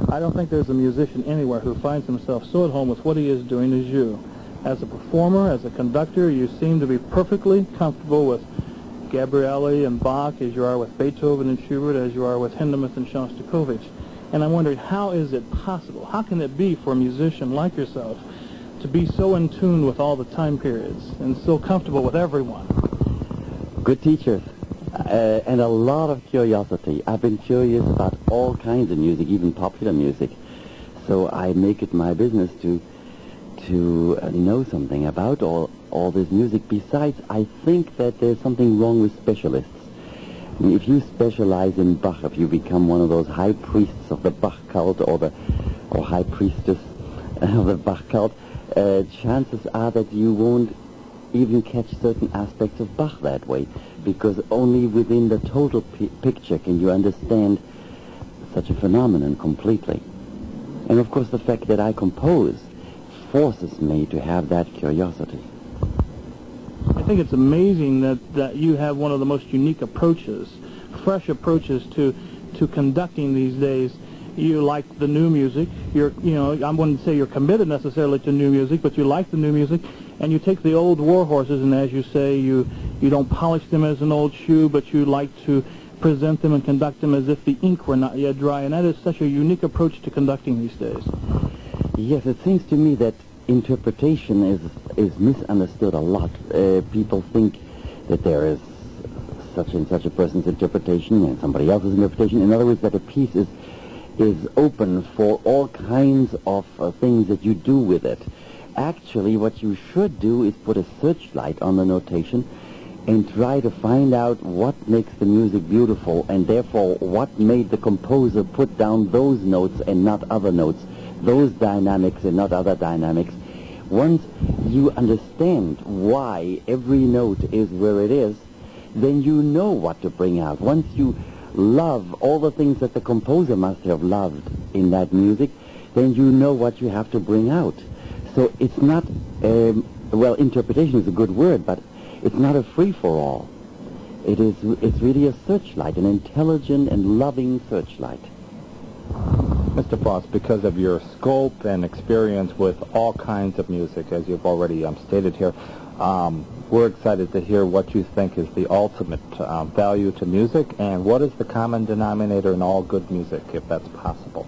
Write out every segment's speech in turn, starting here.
I don't think there's a musician anywhere who finds himself so at home with what he is doing as you. As a performer, as a conductor, you seem to be perfectly comfortable with Gabrieli and Bach as you are with Beethoven and Schubert, as you are with Hindemith and Shostakovich. And I'm wondering, how is it possible? How can it be for a musician like yourself to be so in tune with all the time periods and so comfortable with everyone? Good teachers. And a lot of curiosity. I've been curious about all kinds of music, even popular music. So I make it my business to know something about all this music. Besides, I think that there's something wrong with specialists. I mean, if you specialize in Bach, if you become one of those high priests of the Bach cult or high priestess of the Bach cult, chances are that you won't even catch certain aspects of Bach that way, because only within the total picture can you understand such a phenomenon completely. And of course the fact that I compose forces me to have that curiosity. I think it's amazing that you have one of the most unique approaches, fresh approaches to conducting these days. You like the new music. I wouldn't say you're committed necessarily to new music, but you like the new music, and you take the old war horses, and as you say, you don't polish them as an old shoe, but you like to present them and conduct them as if the ink were not yet dry, and that is such a unique approach to conducting these days. Yes, it seems to me that interpretation is misunderstood a lot. People think that there is such and such a person's interpretation and somebody else's interpretation. In other words, that a piece is open for all kinds of things that you do with it. Actually, what you should do is put a searchlight on the notation and try to find out what makes the music beautiful, and therefore what made the composer put down those notes and not other notes, those dynamics and not other dynamics. Once you understand why every note is where it is, then you know what to bring out. Once you love all the things that the composer must have loved in that music, then you know what you have to bring out. So it's not, interpretation is a good word, but it's not a free-for-all. It's really a searchlight, an intelligent and loving searchlight. Mr. Foss, because of your scope and experience with all kinds of music, as you've already stated here, we're excited to hear what you think is the ultimate value to music, and what is the common denominator in all good music, if that's possible?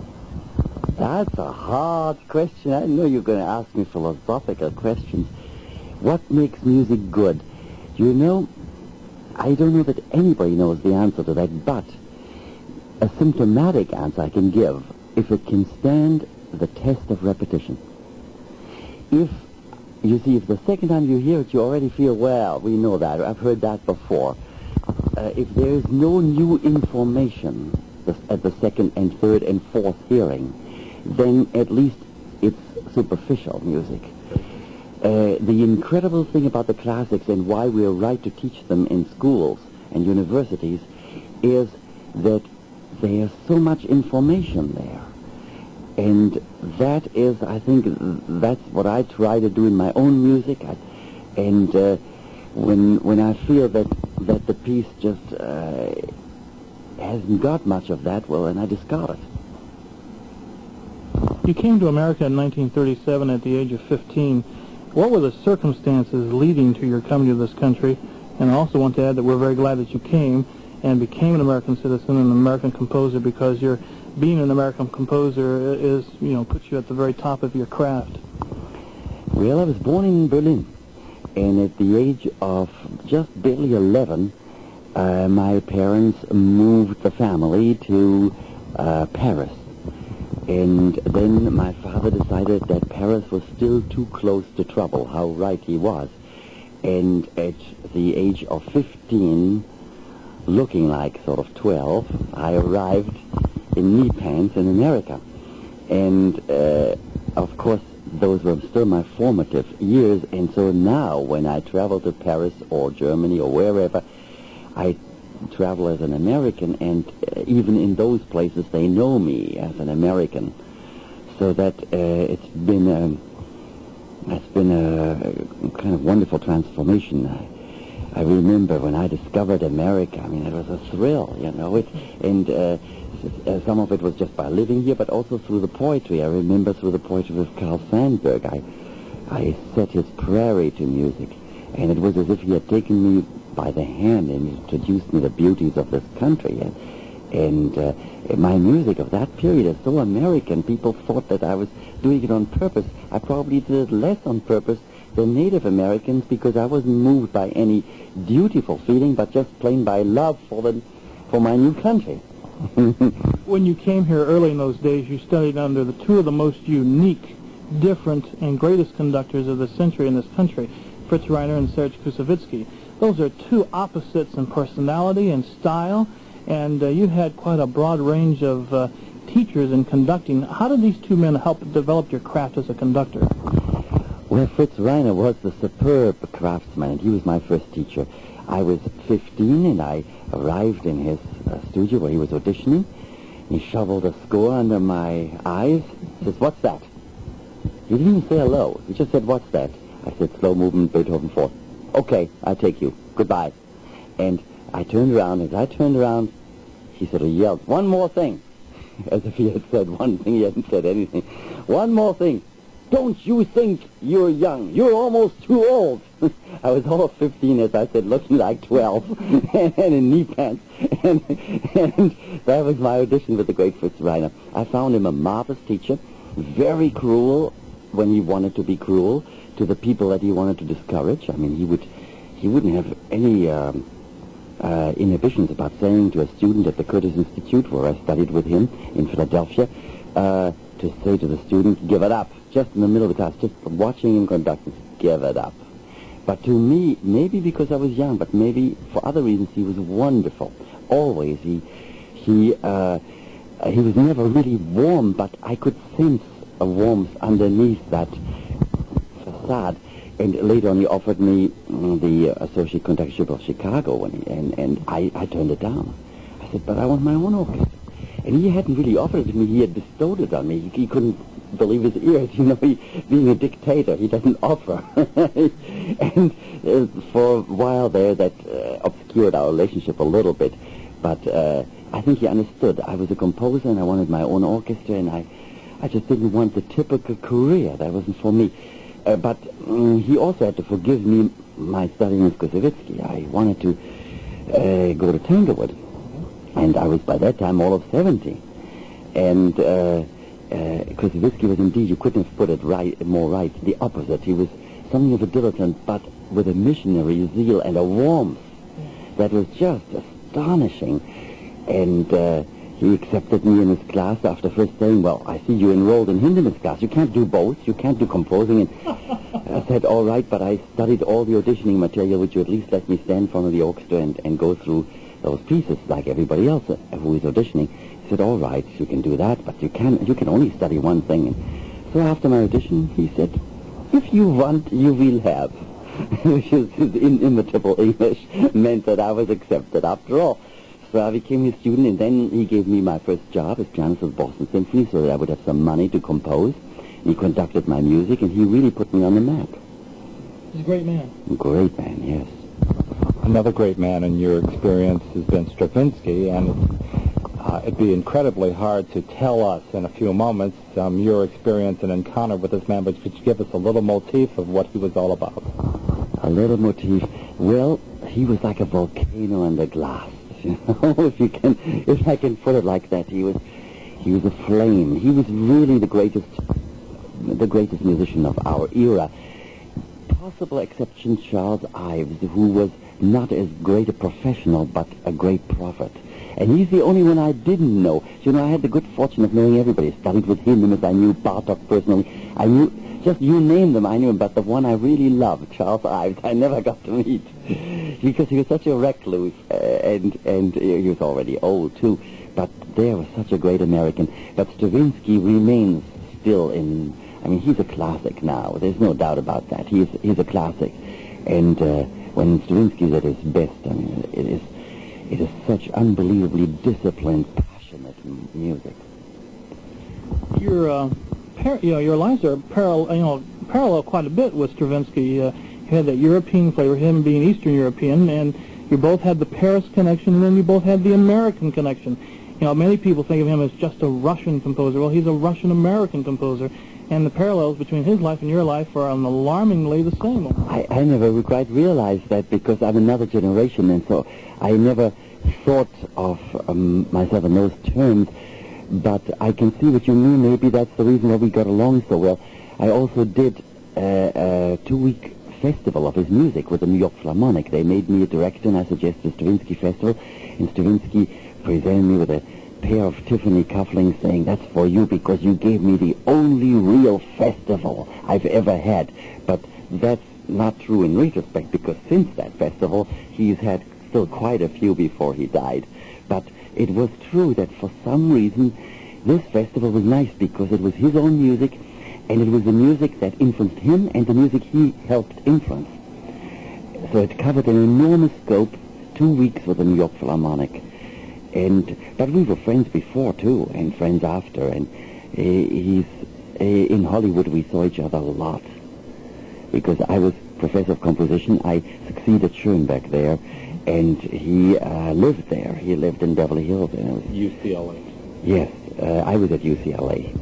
That's a hard question. I know you're going to ask me philosophical questions. What makes music good? You know, I don't know that anybody knows the answer to that, but a symptomatic answer I can give, if it can stand the test of repetition. If the second time you hear it, you already feel, well, we know that, I've heard that before. If there is no new information at the second and third and fourth hearing, then at least it's superficial music. The incredible thing about the classics and why we're right to teach them in schools and universities is that there's so much information there. And that is, I think, that's what I try to do in my own music. When I feel that the piece just hasn't got much of that, well, then I discard it. You came to America in 1937 at the age of 15. What were the circumstances leading to your coming to this country? And I also want to add that we're very glad that you came and became an American citizen and an American composer, because being an American composer is, puts you at the very top of your craft. Well, I was born in Berlin, and at the age of just barely 11, my parents moved the family to Paris. And then my father decided that Paris was still too close to trouble, how right he was. And at the age of 15, looking like sort of 12, I arrived in knee pants in America. And, of course, those were still my formative years. And so now, when I travel to Paris or Germany or wherever, I travel as an American, and even in those places they know me as an American. So that it's been a kind of wonderful transformation. I remember when I discovered America, I mean, it was a thrill, some of it was just by living here, but also through the poetry. I remember through the poetry of Carl Sandburg. I set his Prairie to music, and it was as if he had taken me by the hand and introduced me to the beauties of this country. And my music of that period is so American. People thought that I was doing it on purpose. I probably did it less on purpose than Native Americans, because I wasn't moved by any dutiful feeling, but just plain by love for my new country. When you came here early in those days, you studied under the two of the most unique, different, and greatest conductors of the century in this country, Fritz Reiner and Serge Koussevitzky. Those are two opposites in personality and style, and you had quite a broad range of teachers in conducting. How did these two men help develop your craft as a conductor? Well, Fritz Reiner was the superb craftsman, and he was my first teacher. I was 15, and I arrived in his studio where he was auditioning. He shoveled a score under my eyes. He says, "What's that?" He didn't even say hello. He just said, "What's that?" I said, "Slow movement, Beethoven 4. "Okay, I'll take you. Goodbye." And I turned around. As I turned around, he sort of yelled, "One more thing." As if he had said one thing. He hadn't said anything. "One more thing. Don't you think you're young? You're almost too old." I was almost 15, as I said, looking like 12, and in knee pants. And that was my audition with the great Fritz Reiner. I found him a marvelous teacher, very cruel when he wanted to be cruel to the people that he wanted to discourage. I mean, he wouldn't have any inhibitions about saying to a student at the Curtis Institute, where I studied with him in Philadelphia, to say to the student, "Give it up." Just in the middle of the class, just watching him conduct, "Give it up." But to me, maybe because I was young, but maybe for other reasons, he was wonderful. Always, he was never really warm, but I could sense a warmth underneath that facade. And later on, he offered me the associate conductorship of Chicago, and I turned it down. I said, "But I want my own orchestra." And he hadn't really offered it to me. He had bestowed it on me. He couldn't believe his ears. You know, being a dictator, he doesn't offer. And for a while there, that obscured our relationship a little bit. But I think he understood. I was a composer, and I wanted my own orchestra, and I just didn't want the typical career. That wasn't for me. But he also had to forgive me my studying with Koussevitzky. I wanted to go to Tanglewood. And I was, by that time, all of 70. And Koussevitzky was indeed, you couldn't have put it more right, the opposite. He was something of a dilettante, but with a missionary zeal and a warmth that was just astonishing. And he accepted me in his class after first saying, "Well, I see you enrolled in Hindemith's class. You can't do both. You can't do composing." And I said, "All right, but I studied all the auditioning material. Would you at least let me stand in front of the orchestra and go through those pieces like everybody else who is auditioning?" He said, "All right, you can do that, but you can only study one thing." And so after my audition, he said, "If you want, you will have," which is his inimitable English, meant that I was accepted after all. So I became his student, and then he gave me my first job as pianist of the Boston Symphony so that I would have some money to compose. He conducted my music, and he really put me on the map. He's a great man. A great man, yes. Another great man in your experience has been Stravinsky, and it'd be incredibly hard to tell us in a few moments your experience and encounter with this man, but could you give us a little motif of what he was all about? A little motif. Well, he was like a volcano under glass. You know, if I can put it like that, he was a flame. He was really the greatest musician of our era. Possible exception, Charles Ives, who was not as great a professional, but a great prophet. And he's the only one I didn't know. You know, I had the good fortune of knowing everybody. I studied with him, as I knew Bartok personally. I knew, just you name them, I knew him. But the one I really loved, Charles Ives, I never got to meet. Because he was such a recluse, and he was already old, too. But there was such a great American. But Stravinsky remains still in... I mean, he's a classic now. There's no doubt about that. He's a classic. And when Stravinsky's at his best, I mean, it is such unbelievably disciplined, passionate music. Your lives are parallel quite a bit with Stravinsky. You had that European flavor, him being Eastern European, and you both had the Paris connection, and then you both had the American connection. many people think of him as just a Russian composer. Well, he's a Russian-American composer, and the parallels between his life and your life are alarmingly the same. I never quite realized that because I'm another generation, and so I never thought of myself in those terms, but I can see what you mean. Maybe that's the reason why we got along so well. I also did a 2-week festival of his music with the New York Philharmonic. They made me a director, and I suggested the Stravinsky Festival, and Stravinsky presented me with a pair of Tiffany cufflinks saying, "That's for you because you gave me the only real festival I've ever had." But that's not true in retrospect, because since that festival, he's had still quite a few before he died. But it was true that for some reason, this festival was nice because it was his own music, and it was the music that influenced him and the music he helped influence. So it covered an enormous scope, 2 weeks with the New York Philharmonic. But we were friends before, too, and friends after, and in Hollywood we saw each other a lot. Because I was professor of composition, I succeeded Schoenberg there, and he lived there. He lived in Beverly Hills. And it was, UCLA. Yes, I was at UCLA.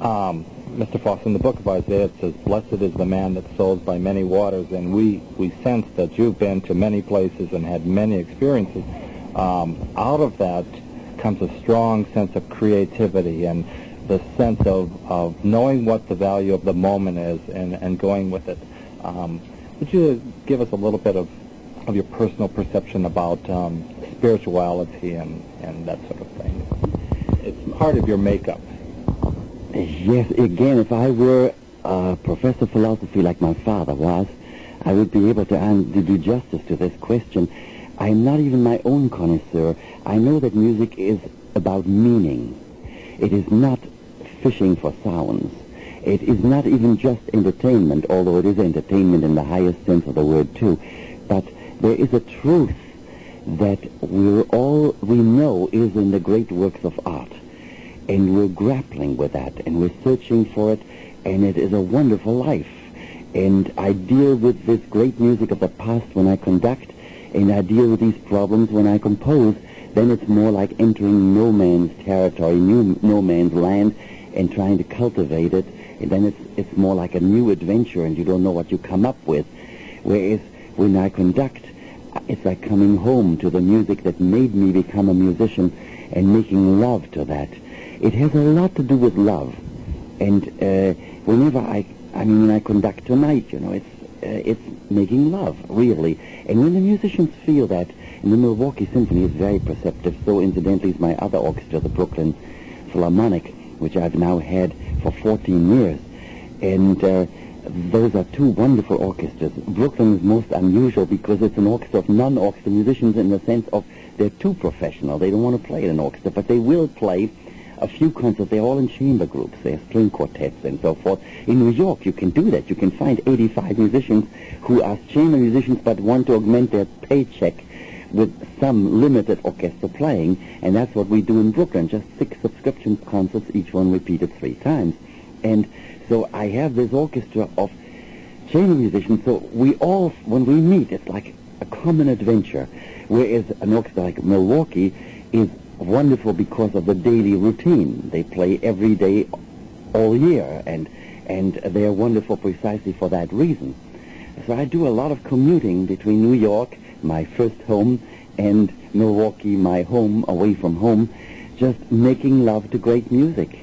Mr. Foss, in the book of Isaiah, it says, "Blessed is the man that sows by many waters," and we sense that you've been to many places and had many experiences. Out of that comes a strong sense of creativity and the sense of knowing what the value of the moment is and going with it. Would you give us a little bit of your personal perception about spirituality and that sort of thing? It's part of your makeup. Yes, again, if I were a professor of philosophy like my father was, I would be able to do justice to this question. I'm not even my own connoisseur. I know that music is about meaning. It is not fishing for sounds. It is not even just entertainment, although it is entertainment in the highest sense of the word too. But there is a truth that we know is in the great works of art. And we're grappling with that, and we're searching for it, and it is a wonderful life. And I deal with this great music of the past when I conduct, and I deal with these problems when I compose. Then it's more like entering no man's territory, no man's land, and trying to cultivate it. And then it's more like a new adventure, and you don't know what you come up with. Whereas when I conduct, it's like coming home to the music that made me become a musician and making love to that. It has a lot to do with love. And whenever when I conduct tonight, it's making love, really. And when the musicians feel that, and the Milwaukee Symphony is very perceptive, so incidentally is my other orchestra, the Brooklyn Philharmonic, which I've now had for 14 years. And those are two wonderful orchestras. Brooklyn is most unusual because it's an orchestra of non-orchestra musicians in the sense of they're too professional. They don't want to play in an orchestra, but they will play a few concerts. They're all in chamber groups. They're string quartets and so forth. In New York, you can do that. You can find 85 musicians who are chamber musicians but want to augment their paycheck with some limited orchestra playing, and that's what we do in Brooklyn. Just 6 subscription concerts, each one repeated 3 times. And so I have this orchestra of chamber musicians, so we all, when we meet, it's like a common adventure, whereas an orchestra like Milwaukee is wonderful because of the daily routine. They play every day all year, and they're wonderful precisely for that reason. So I do a lot of commuting between New York, my first home, and Milwaukee, my home, away from home, just making love to great music.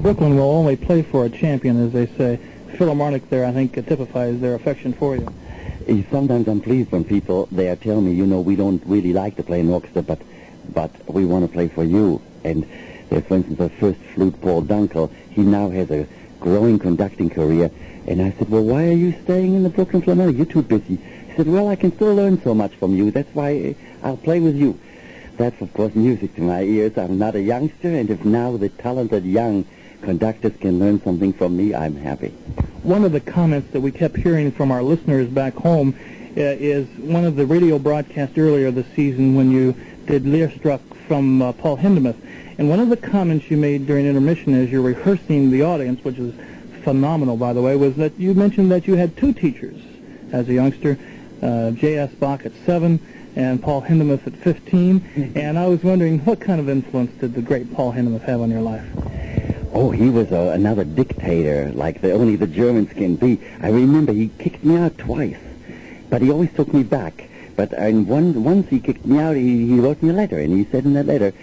Brooklyn will only play for a champion, as they say. Philharmonic there, I think, typifies their affection for you. Sometimes I'm pleased when people there tell me, we don't really like to play in orchestra, but we want to play for you. And there's, for instance, the first flute, Paul Dunkel. He now has a growing conducting career. And I said, well, why are you staying in the Brooklyn Philharmonic? You're too busy. He said, well, I can still learn so much from you. That's why I'll play with you. That's, of course, music to my ears. I'm not a youngster, and if now the talented young conductors can learn something from me, I'm happy. One of the comments that we kept hearing from our listeners back home is one of the radio broadcasts earlier this season when you did Learstruck from Paul Hindemith. And one of the comments you made during intermission as you're rehearsing the audience, which is phenomenal, by the way, was that you mentioned that you had 2 teachers as a youngster, J.S. Bach at 7, and Paul Hindemith at 15. And I was wondering, what kind of influence did the great Paul Hindemith have on your life? Oh, he was another dictator, like only the Germans can be. I remember he kicked me out twice, but he always took me back. But once he kicked me out, he wrote me a letter, and he said in that letter,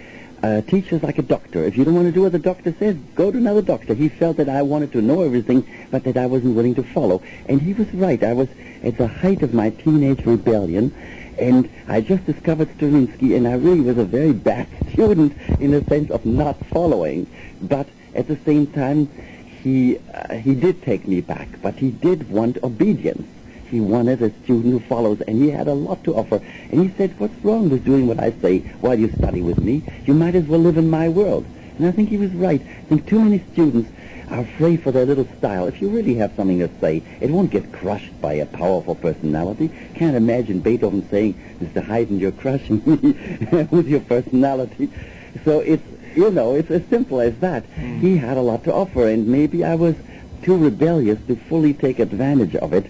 teacher's like a doctor. If you don't want to do what the doctor says, go to another doctor. He felt that I wanted to know everything, but that I wasn't willing to follow. And he was right. I was at the height of my teenage rebellion, and I just discovered Stravinsky, and I really was a very bad student in the sense of not following. But at the same time, he did take me back, but he did want obedience. He wanted a student who follows, and he had a lot to offer. And he said, what's wrong with doing what I say while you study with me? You might as well live in my world. And I think he was right. I think too many students are afraid for their little style. If you really have something to say, it won't get crushed by a powerful personality. Can't imagine Beethoven saying, Mr. Haydn, you're crushing me with your personality. So it's as simple as that. He had a lot to offer, and maybe I was too rebellious to fully take advantage of it.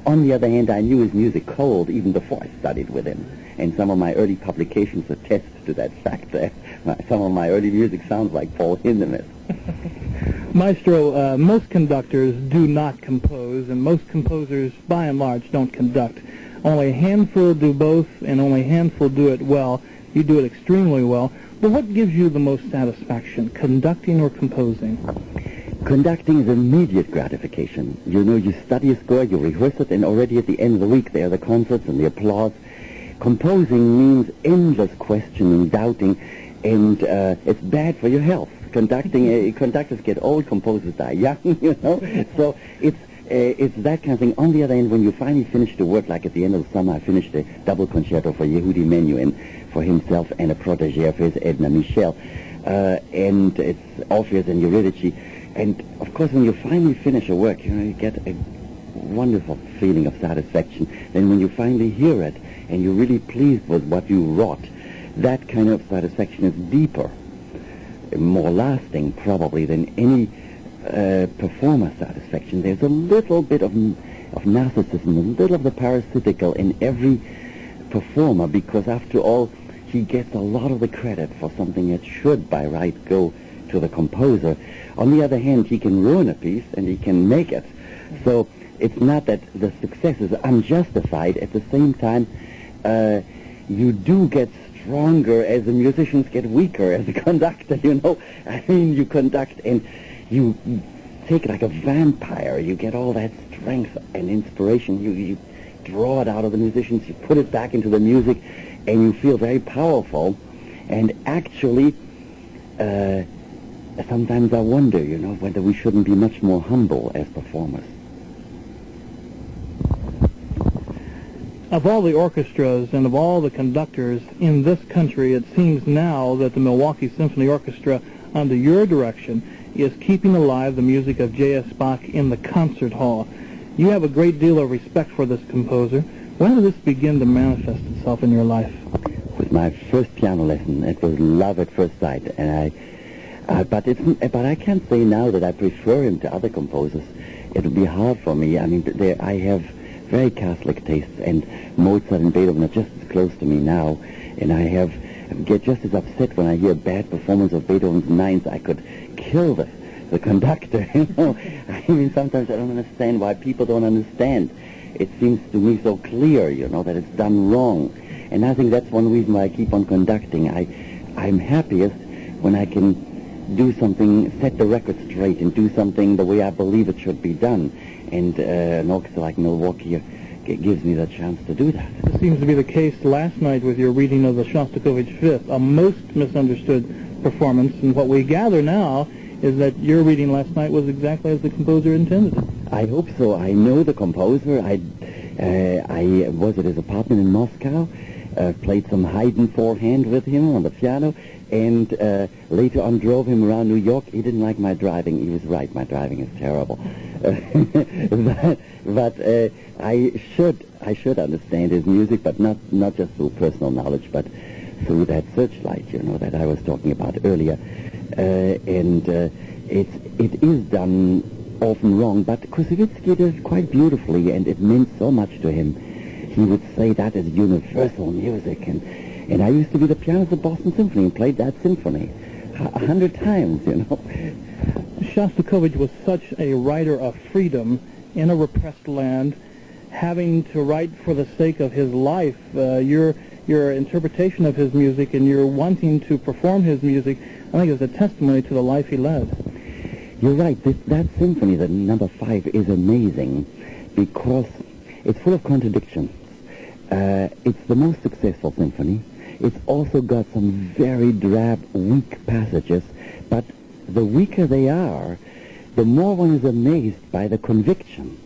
On the other hand, I knew his music cold even before I studied with him. And some of my early publications attest to that fact. Some of my early music sounds like Paul Hindemith. Maestro, most conductors do not compose, and most composers, by and large, don't conduct. Only a handful do both, and only a handful do it well. You do it extremely well. But what gives you the most satisfaction, conducting or composing? Conducting is immediate gratification. You know, you study a score, you rehearse it, and already at the end of the week there are the concerts and the applause. Composing means endless questioning, doubting, and it's bad for your health. Conductors get old, composers die young, you know. So it's that kind of thing. On the other hand, when you finally finish the work, like at the end of the summer, I finished a double concerto for Yehudi Menuhin, for himself and a protégé of his, Edna Michel, and it's Orpheus and Eurydice. And of course, when you finally finish a work, you know, you get a wonderful feeling of satisfaction. Then when you finally hear it and you're really pleased with what you wrought, that kind of satisfaction is deeper, more lasting probably than any performer satisfaction. There's a little bit of narcissism, a little of the parasitical in every performer, because after all, he gets a lot of the credit for something that should by right go to the composer. On the other hand, he can ruin a piece and he can make it. So it's not that the success is unjustified. At the same time, you do get stronger as the musicians get weaker as a conductor, you know. I mean, you conduct and you take it like a vampire. You get all that strength and inspiration. You draw it out of the musicians, you put it back into the music, and you feel very powerful. And actually, sometimes I wonder, you know, whether we shouldn't be much more humble as performers. Of all the orchestras and of all the conductors in this country, it seems now that the Milwaukee Symphony Orchestra, under your direction, is keeping alive the music of J.S. Bach in the concert hall. You have a great deal of respect for this composer. When did this begin to manifest itself in your life? With my first piano lesson, it was love at first sight, and but I can't say now that I prefer him to other composers. It would be hard for me. I mean, I have very Catholic tastes, and Mozart and Beethoven are just as close to me now, and I get just as upset when I hear bad performance of Beethoven's Ninth. I could kill the conductor, you know. I mean, sometimes I don't understand why people don't understand. It seems to me so clear, you know, that it's done wrong. And I think that's one reason why I keep on conducting. I'm happiest when I can do something, set the record straight, and do something the way I believe it should be done. And an orchestra like Milwaukee gives me the chance to do that. This seems to be the case last night with your reading of the Shostakovich Fifth, a most misunderstood performance. And what we gather now is that your reading last night was exactly as the composer intended it. I hope so. I know the composer. I was at his apartment in Moscow, played some Haydn forehand with him on the piano, and later on drove him around New York. He didn't like my driving. He was right. My driving is terrible. but I should understand his music, but not just through personal knowledge, but through that searchlight, you know, that I was talking about earlier. It is done often wrong, but Koussevitzky did it quite beautifully, and it meant so much to him. he would say that is universal music. And I used to be the pianist of Boston Symphony and played that symphony 100 times, you know. Shostakovich was such a writer of freedom in a repressed land, having to write for the sake of his life. Your interpretation of his music and your wanting to perform his music, I think, is a testimony to the life he led. You're right. That symphony, the number 5, is amazing because it's full of contradictions. It's the most successful symphony. It's also got some very drab, weak passages, but the weaker they are, the more one is amazed by the conviction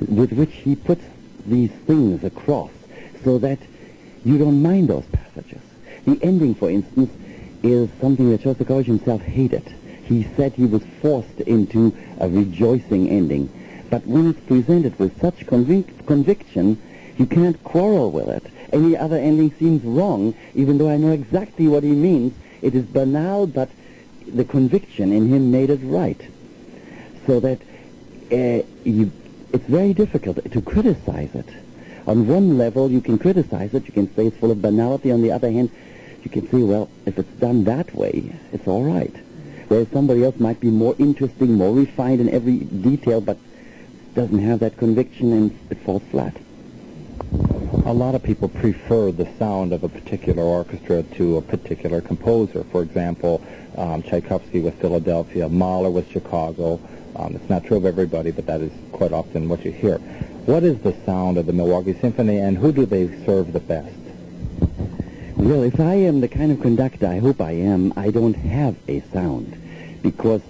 with which he puts these things across, so that you don't mind those passages. The ending, for instance, is something that Shostakovich himself hated. He said he was forced into a rejoicing ending. But when it's presented with such conviction, you can't quarrel with it. Any other ending seems wrong, even though I know exactly what he means. It is banal, but the conviction in him made it right. So that it's very difficult to criticize it. On one level, you can criticize it. You can say it's full of banality. On the other hand, you can say, well, if it's done that way, it's all right. Whereas somebody else might be more interesting, more refined in every detail, but doesn't have that conviction, and it falls flat. A lot of people prefer the sound of a particular orchestra to a particular composer. For example, Tchaikovsky with Philadelphia, Mahler with Chicago. It's not true of everybody, but that is quite often what you hear. What is the sound of the Milwaukee Symphony, and who do they serve the best? Well, if I am the kind of conductor I hope I am, I don't have a sound, because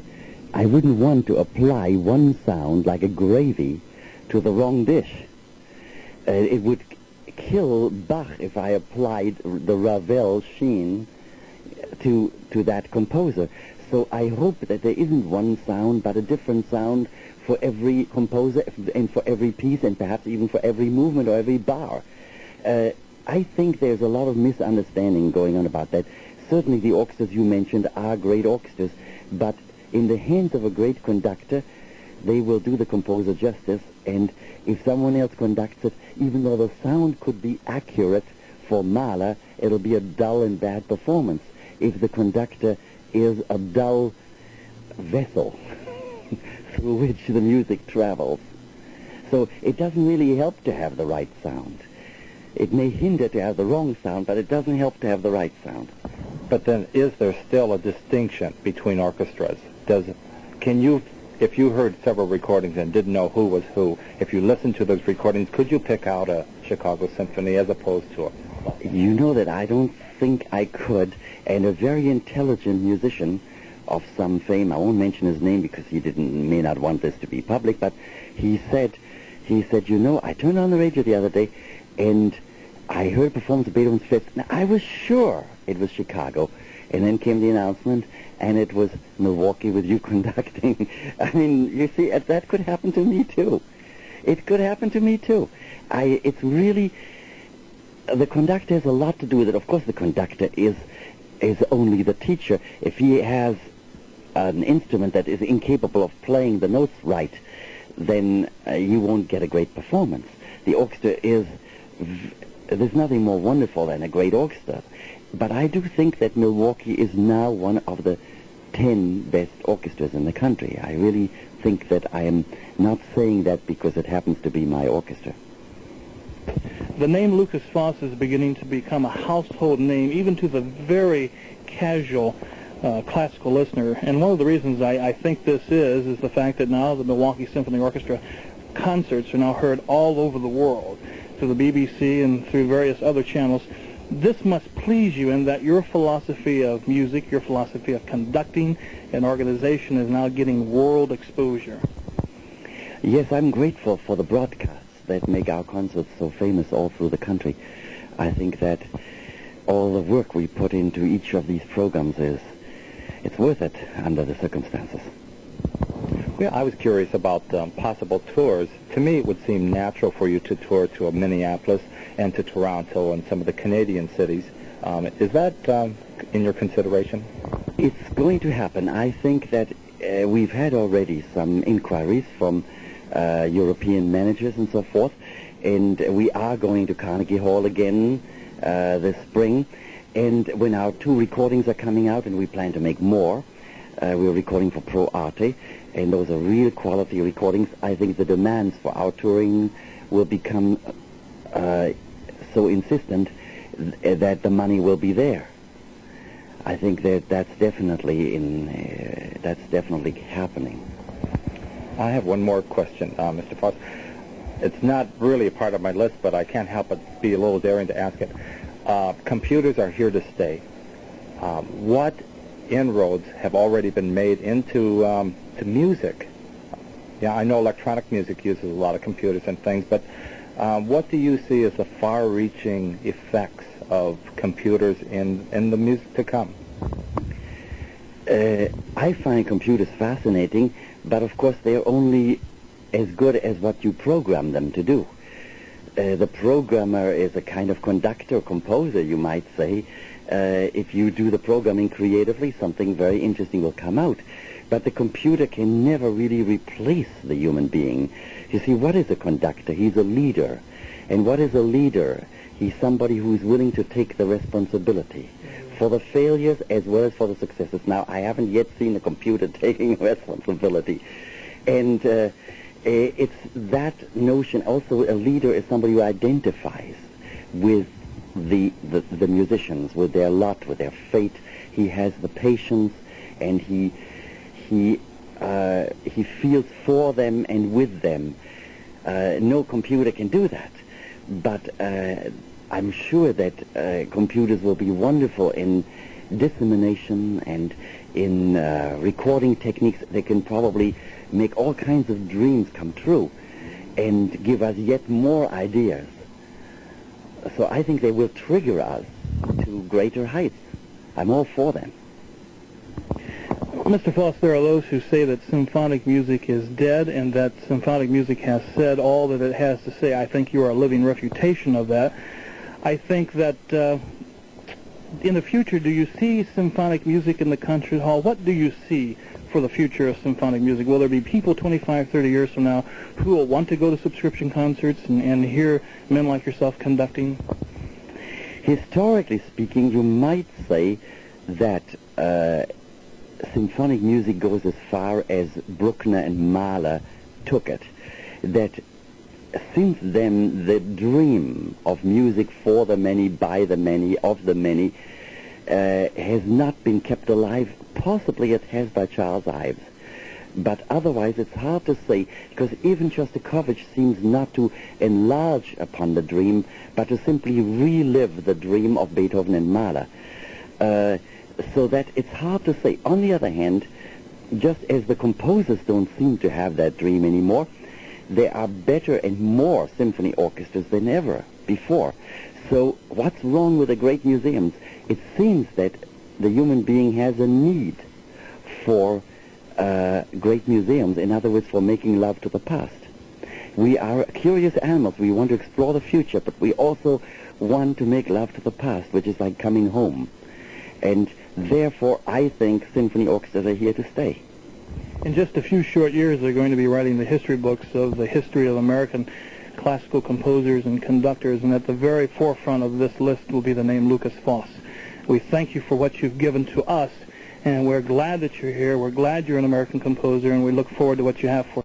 I wouldn't want to apply one sound like a gravy to the wrong dish. It would kill Bach if I applied the Ravel sheen to that composer. So I hope that there isn't one sound, but a different sound for every composer and for every piece, and perhaps even for every movement or every bar. I think there's a lot of misunderstanding going on about that. Certainly the orchestras you mentioned are great orchestras, but in the hands of a great conductor, they will do the composer justice, and if someone else conducts it, even though the sound could be accurate for Mahler, it'll be a dull and bad performance if the conductor is a dull vessel through which the music travels. So it doesn't really help to have the right sound. It may hinder to have the wrong sound, but it doesn't help to have the right sound. But then, is there still a distinction between orchestras? If you heard several recordings and didn't know who was who, if you listened to those recordings, could you pick out a Chicago Symphony as opposed to a... You know that I don't think I could, and a very intelligent musician of some fame, I won't mention his name because he may not want this to be public, but he said, you know, I turned on the radio the other day, and I heard a performance of Beethoven's Fifth. Now, I was sure it was Chicago, and then came the announcement, and it was Milwaukee with you conducting. I mean, you see, that could happen to me, too. It could happen to me, too. It's really... The conductor has a lot to do with it. Of course, the conductor is only the teacher. If he has an instrument that is incapable of playing the notes right, then you won't get a great performance. The orchestra there's nothing more wonderful than a great orchestra. But I do think that Milwaukee is now one of the 10 best orchestras in the country. I really think that I am not saying that because it happens to be my orchestra. The name Lukas Foss is beginning to become a household name, even to the very casual classical listener. And one of the reasons I think this is the fact that now the Milwaukee Symphony Orchestra concerts are now heard all over the world through the BBC and through various other channels. This must please you in that your philosophy of music, your philosophy of conducting and organization is now getting world exposure. Yes, I'm grateful for the broadcasts that make our concerts so famous all through the country. I think that all the work we put into each of these programs it's worth it under the circumstances. Yeah, I was curious about possible tours. To me, it would seem natural for you to tour to Minneapolis and to Toronto and some of the Canadian cities. Is that in your consideration? It's going to happen. I think that we've had already some inquiries from European managers and so forth, And we are going to Carnegie Hall again this spring. And when our 2 recordings are coming out, and we plan to make more, we're recording for Pro Arte, and those are real quality recordings. I think the demands for our touring will become so insistent that the money will be there. I think that that's definitely happening. I have one more question, Mr. Foss. It's not really a part of my list, but I can't help but be a little daring to ask it. Computers are here to stay. What inroads have already been made into to music? Yeah, I know electronic music uses a lot of computers and things, but what do you see as the far-reaching effects of computers in the music to come? I find computers fascinating, but of course they're only as good as what you program them to do. The programmer is a kind of conductor, composer, you might say. If you do the programming creatively, something very interesting will come out. But the computer can never really replace the human being. You see, what is a conductor? He's a leader. And what is a leader? He's somebody who's willing to take the responsibility for the failures as well as for the successes. Now, I haven't yet seen a computer taking responsibility. And it's that notion. Also, a leader is somebody who identifies with the musicians, with their lot, with their fate. He has the patience, and he feels for them and with them. No computer can do that. But I'm sure that computers will be wonderful in dissemination and in recording techniques. They can probably make all kinds of dreams come true and give us yet more ideas. So I think they will trigger us to greater heights. I'm all for them. Mr. Foss, there are those who say that symphonic music is dead and that symphonic music has said all that it has to say. I think you are a living refutation of that. I think that in the future, do you see symphonic music in the concert hall? What do you see for the future of symphonic music? Will there be people 25, 30 years from now who will want to go to subscription concerts and hear men like yourself conducting? Historically speaking, you might say that symphonic music goes as far as Bruckner and Mahler took it. That since then, the dream of music for the many, by the many, of the many, has not been kept alive. Possibly it has by Charles Ives. But otherwise, it's hard to say, because even Shostakovich seems not to enlarge upon the dream, but to simply relive the dream of Beethoven and Mahler. So that it's hard to say. On the other hand, just as the composers don't seem to have that dream anymore, there are better and more symphony orchestras than ever before. So what's wrong with the great museums? It seems that the human being has a need for great museums, in other words, for making love to the past. We are curious animals. We want to explore the future, but we also want to make love to the past, which is like coming home. And therefore, I think symphony orchestras are here to stay. In just a few short years, they're going to be writing the history books of the history of American classical composers and conductors, and at the very forefront of this list will be the name Lukas Foss. We thank you for what you've given to us, and we're glad that you're here. We're glad you're an American composer, and we look forward to what you have for